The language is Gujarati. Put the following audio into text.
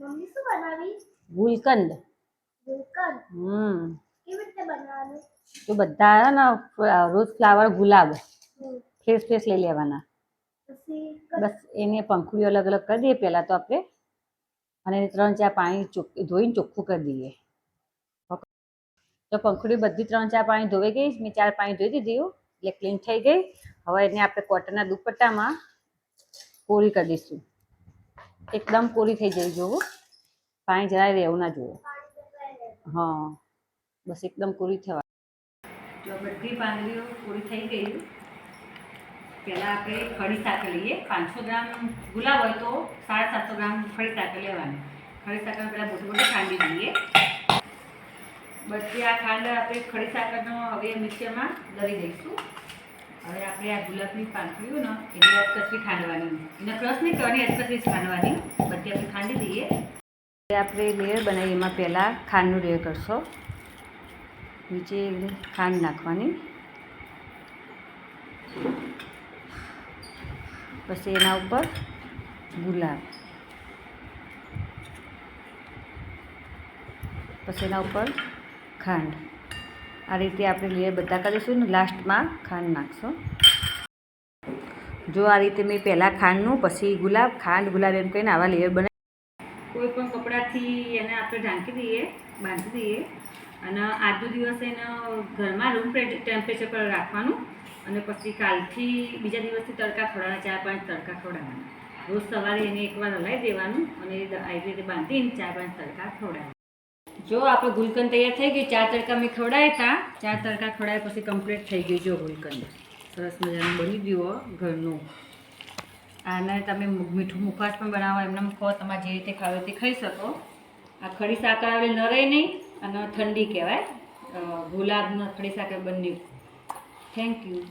મમ્મી શું બનાવી? ગુલકંદ. ગુલકંદ કેવી રીતે બનાવવાનું? તો બધા ને રોજ ફ્લાવર ગુલાબ ફ્રેશ ફ્રેશ લઈ લેવાના. બસ એને પંખુડી અલગ અલગ કરી દઈએ પહેલાં તો આપણે, અને 3-4 પાણી ધોઈને ચોખ્ખું કરી દઈએ. તો પંખુડી બધી 3-4 પાણી ધોઈ ગઈ, મેં 4 પાણી ધોઈ દીધી એટલે ક્લીન થઈ ગઈ. હવે એને આપણે કોટનના દુપટ્ટામાં કોરી કરી દઈશું. એકદમ કોરી થઈ જવી જોવું, પાણી જરાય રહેવું ના જોઈએ. હા, બસ એકદમ કોરી થવા. જો બધી પાંદડીઓ કોરી થઈ ગઈ. પહેલાં આપણે ખડી સાકર લઈએ. 500 ગ્રામ ગુલાબ હોય તો 750 ગ્રામ ખડી સાકર લેવાની. ખડી સાકર પહેલાં મોટી ખાંડી દઈએ. બધી આ ખાંડ આપણે ખડી સાકરનો હવે મિક્સરમાં દળી દઈશું. હવે આપણે આ ગુલાબની પાંદડીઓ ને એટલે અધકચરી ખાંડવાની, એને ક્રશ નહીં કરવાની, અધકચરી ખાંડવાની. બધી આપણે ખાંડી દઈએ. આપણે લેયર બનાવીએ, એમાં પહેલાં ખાંડનું લેયર કરશો. નીચે ખાંડ નાખવાની, પછી એના ઉપર ગુલાબ, પછી એના ઉપર ખાંડ. આ રીતે આપણે લેયર બધા કરીશું ને લાસ્ટમાં ખાંડ નાખશો. જો આ રીતે મેં પહેલાં ખાંડનું, પછી ગુલાબ, ખાંડ, ગુલાબ એમ કહીને આવા લેયર બનાવી. કોઈ પણ કપડાથી એને આપણે ઢાંકી દઈએ, બાંધી દઈએ, અને આજનો દિવસ એને ઘરમાં રૂમ ટેમ્પરેચર પર રાખવાનું. અને પછી કાલથી બીજા દિવસથી તડકા ખવડાવવાના, 4-5 તડકા ખવડાવવાના. રોજ સવારે એને એકવાર હલાવી દેવાનું અને આવી રીતે બાંધીને 4-5 તડકા ખવડાવવાના. જો આપણે ગુલકંદ તૈયાર થઈ ગઈ. 4 તડકા મેં ખવડાવ્યા હતા. 4 તડકા ખવડાવ્યા પછી કમ્પ્લીટ થઈ ગયું. જો ગુલકંદ સરસ મજાનું બની ગયું ઘરનું. આને તમે મીઠું મુખવાસ પણ બનાવો, એમને ખો, તમારે જે રીતે ખાવ તે ખાઈ શકો. આ ખડી સાકર આવે ન રહે નહીં, અને ઠંડી કહેવાય. ગુલાબનો ખડી સાકર બંને. Thank you.